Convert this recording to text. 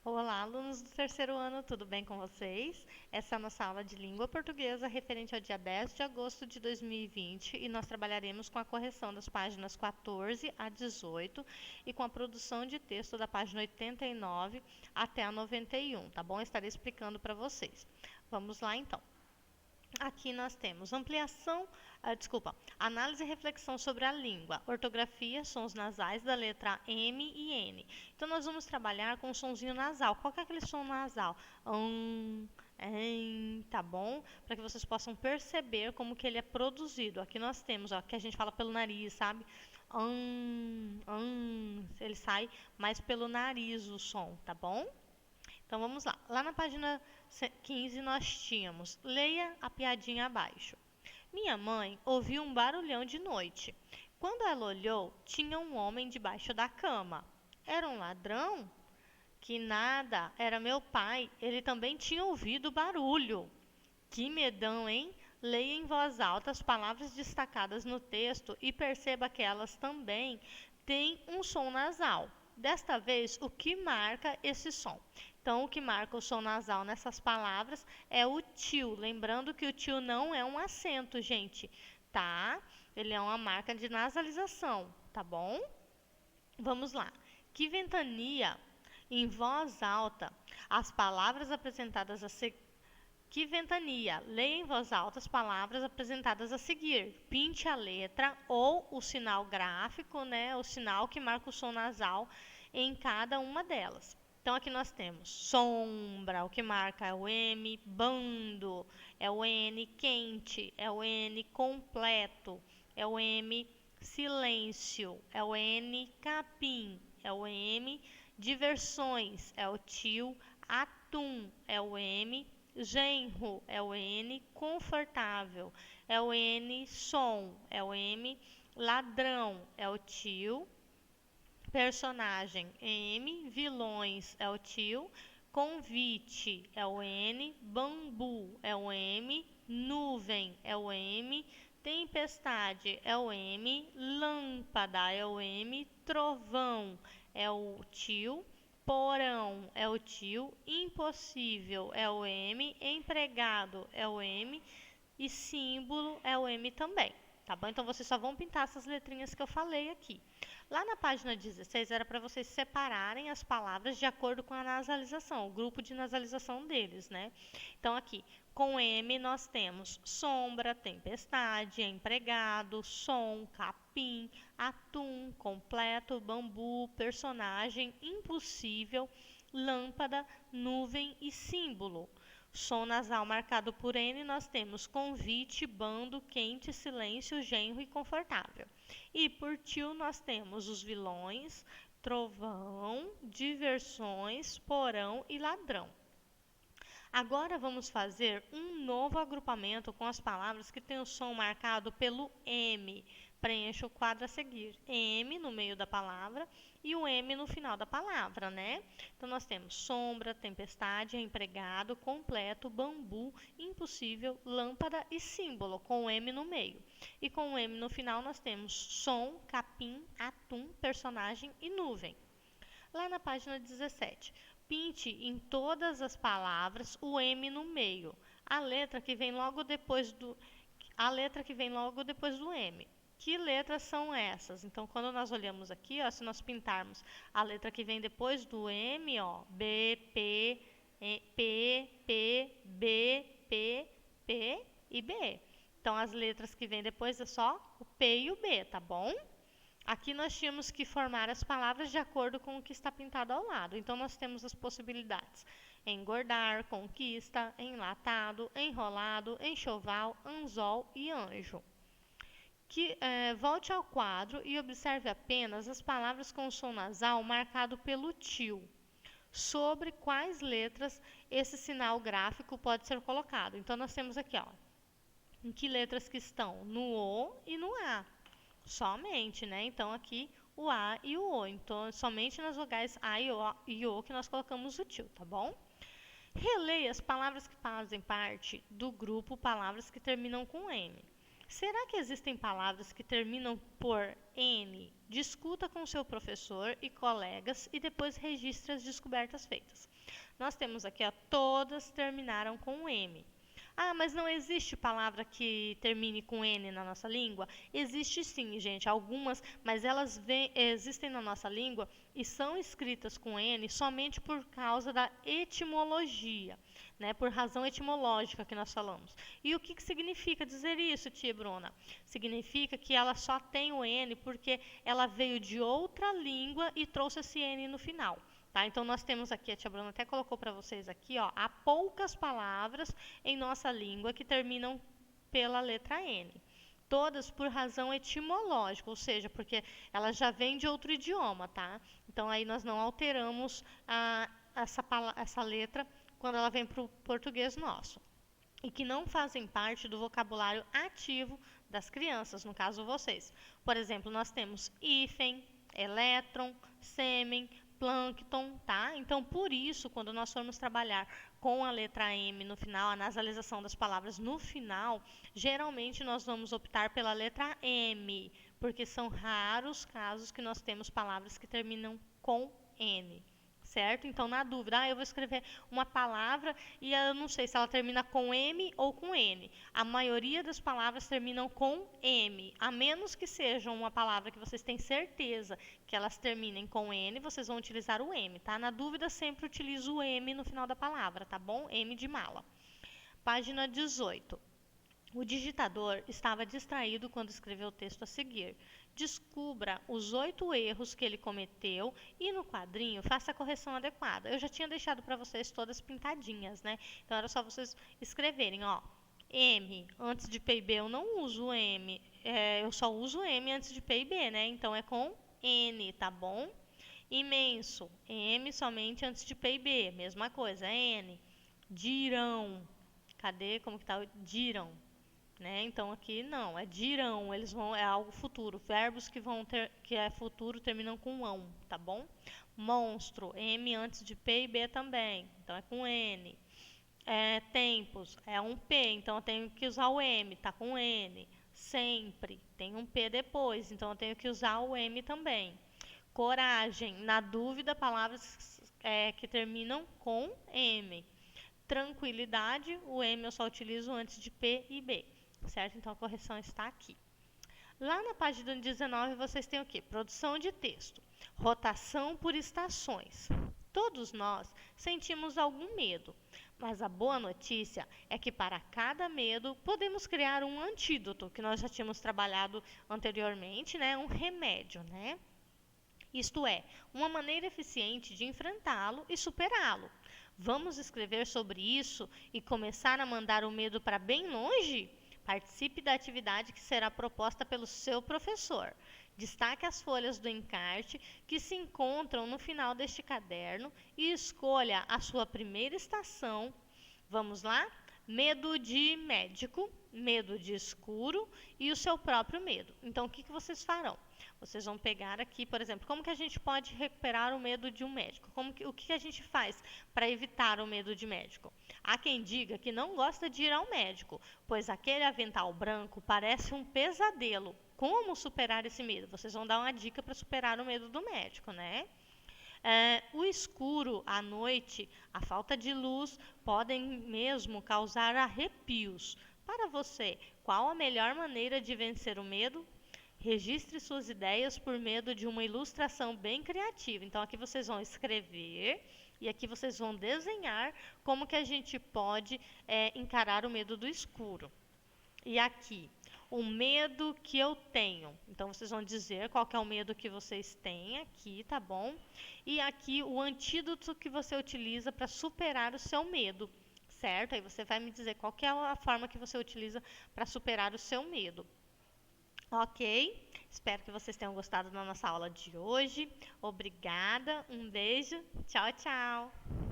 Olá, alunos do terceiro ano, tudo bem com vocês? Essa é a nossa aula de língua portuguesa referente ao dia 10 de agosto de 2020 e nós trabalharemos com a correção das páginas 14 a 18 e com a produção de texto da página 89 até a 91, tá bom? Eu estarei explicando para vocês. Vamos lá então. Aqui nós temos análise e reflexão sobre a língua, ortografia, sons nasais da letra M e N. Então, nós vamos trabalhar com o sonzinho nasal. Qual que é aquele som nasal? Tá bom? Para que vocês possam perceber como que ele é produzido. Aqui nós temos, ó, que a gente fala pelo nariz, sabe? Ele sai mais pelo nariz o som, tá bom? Então vamos lá. Lá na página 15 nós tínhamos: leia a piadinha abaixo. Minha mãe ouviu um barulhão de noite. Quando ela olhou, tinha um homem debaixo da cama. Era um ladrão? Que nada, era meu pai. Ele também tinha ouvido o barulho. Que medão, hein? Leia em voz alta as palavras destacadas no texto e perceba que elas também têm um som nasal. Desta vez, o que marca esse som? Então, o que marca o som nasal nessas palavras é o tio. Lembrando que o tio não é um acento, gente, tá? Ele é uma marca de nasalização, tá bom? Vamos lá. Que ventania, em voz alta, as palavras apresentadas a seguir. Que ventania, leia em voz alta as palavras apresentadas a seguir. Pinte a letra ou o sinal gráfico, né? O sinal que marca o som nasal em cada uma delas. Então, aqui nós temos sombra, o que marca é o M, bando, é o N, quente, é o N, completo, é o M, silêncio, é o N, capim, é o M, diversões, é o tio, atum, é o M, genro, é o N, confortável, é o N, som, é o M, ladrão, é o tio, personagem M, vilões é o tio, convite é o N, bambu é o M, nuvem é o M, tempestade é o M, lâmpada é o M, trovão é o tio, porão é o tio, impossível é o M, empregado é o M e símbolo é o M também. Tá bom? Então, vocês só vão pintar essas letrinhas que eu falei aqui. Lá na página 16 era para vocês separarem as palavras de acordo com a nasalização, o grupo de nasalização deles, né? Então, aqui, com M nós temos sombra, tempestade, empregado, som, capim, atum, completo, bambu, personagem, impossível, lâmpada, nuvem e símbolo. Som nasal marcado por N, nós temos convite, bando, quente, silêncio, genro e confortável. E por tio, nós temos os vilões, trovão, diversões, porão e ladrão. Agora vamos fazer um novo agrupamento com as palavras que têm o som marcado pelo M. Preencha o quadro a seguir. M no meio da palavra e o M no final da palavra, né? Então, nós temos sombra, tempestade, empregado, completo, bambu, impossível, lâmpada e símbolo, com o M no meio. E com o M no final, nós temos som, capim, atum, personagem e nuvem. Lá na página 17, pinte em todas as palavras o M no meio, a letra que vem logo depois do M. Que letras são essas? Então, quando nós olhamos aqui, ó, se nós pintarmos a letra que vem depois do M, ó, B, P, P, P, B, P, P e B. Então, as letras que vêm depois é só o P e o B, tá bom? Aqui nós tínhamos que formar as palavras de acordo com o que está pintado ao lado. Então, nós temos as possibilidades: engordar, conquista, enlatado, enrolado, enxoval, anzol e anjo. Volte ao quadro e observe apenas as palavras com som nasal marcado pelo tio. Sobre quais letras esse sinal gráfico pode ser colocado. Então, nós temos aqui, ó, em que letras que estão? No O e no A. Somente, né? Então, aqui o A e o O. Então, somente nas vogais A e O que nós colocamos o tio, tá bom? Releia as palavras que fazem parte do grupo palavras que terminam com M. Será que existem palavras que terminam por N? Discuta com seu professor e colegas e depois registre as descobertas feitas. Nós temos aqui, ó, todas terminaram com M. Ah, mas não existe palavra que termine com N na nossa língua? Existe sim, gente, algumas, mas elas existem na nossa língua e são escritas com N somente por causa da etimologia, né? Por razão etimológica que nós falamos. E o que significa dizer isso, tia Bruna? Significa que ela só tem o N porque ela veio de outra língua e trouxe esse N no final. Tá? Então, nós temos aqui, a tia Bruna até colocou para vocês aqui, ó, há poucas palavras em nossa língua que terminam pela letra N. Todas por razão etimológica, ou seja, porque ela já vem de outro idioma, tá? Então, aí nós não alteramos essa letra quando ela vem para o português nosso. E que não fazem parte do vocabulário ativo das crianças, no caso vocês. Por exemplo, nós temos hífen, elétron, sêmen, plâncton, tá? Então, por isso, quando nós formos trabalhar com a letra M no final, a nasalização das palavras no final, geralmente nós vamos optar pela letra M, porque são raros casos que nós temos palavras que terminam com N. Certo? Então, na dúvida, eu vou escrever uma palavra e eu não sei se ela termina com M ou com N. A maioria das palavras terminam com M, a menos que seja uma palavra que vocês têm certeza que elas terminem com N, vocês vão utilizar o M, tá? Na dúvida, sempre utilize o M no final da palavra, tá bom? M de mala. Página 18. O digitador estava distraído quando escreveu o texto a seguir. Descubra os 8 erros que ele cometeu e no quadrinho faça a correção adequada. Eu já tinha deixado para vocês todas pintadinhas, né? Então era só vocês escreverem, ó. M, antes de P e B eu não uso M, eu só uso M antes de P e B, né? Então é com N, tá bom? Imenso, M somente antes de P e B, mesma coisa, N. Dirão, cadê? Como que tá o dirão? Né? Então aqui não, é dirão, eles vão, é algo futuro. Verbos que vão ter, que é futuro terminam com ão, tá bom? Monstro, M antes de P e B também, então é com N. Tempos, é um P, então eu tenho que usar o M, tá com N. Sempre, tem um P depois, então eu tenho que usar o M também. Coragem, na dúvida, palavras que terminam com M. Tranquilidade, o M eu só utilizo antes de P e B. Certo? Então, a correção está aqui. Lá na página 19, vocês têm o quê? Produção de texto. Rotação por estações. Todos nós sentimos algum medo, mas a boa notícia é que para cada medo podemos criar um antídoto, que nós já tínhamos trabalhado anteriormente, né? Um remédio, né? Isto é, uma maneira eficiente de enfrentá-lo e superá-lo. Vamos escrever sobre isso e começar a mandar o medo para bem longe? Participe da atividade que será proposta pelo seu professor. Destaque as folhas do encarte que se encontram no final deste caderno e escolha a sua primeira estação. Vamos lá? Medo de médico, medo de escuro e o seu próprio medo. Então, o que vocês farão? Vocês vão pegar aqui, por exemplo, como que a gente pode recuperar o medo de um médico? O que a gente faz para evitar o medo de médico? Há quem diga que não gosta de ir ao médico, pois aquele avental branco parece um pesadelo. Como superar esse medo? Vocês vão dar uma dica para superar o medo do médico, né? O escuro, a noite, a falta de luz podem mesmo causar arrepios. Para você, qual a melhor maneira de vencer o medo? Registre suas ideias por meio de uma ilustração bem criativa. Então, aqui vocês vão escrever e aqui vocês vão desenhar como que a gente pode encarar o medo do escuro. E aqui, o medo que eu tenho. Então, vocês vão dizer qual que é o medo que vocês têm aqui, tá bom? E aqui, o antídoto que você utiliza para superar o seu medo, certo? Aí você vai me dizer qual que é a forma que você utiliza para superar o seu medo. Ok? Espero que vocês tenham gostado da nossa aula de hoje. Obrigada, um beijo, tchau, tchau!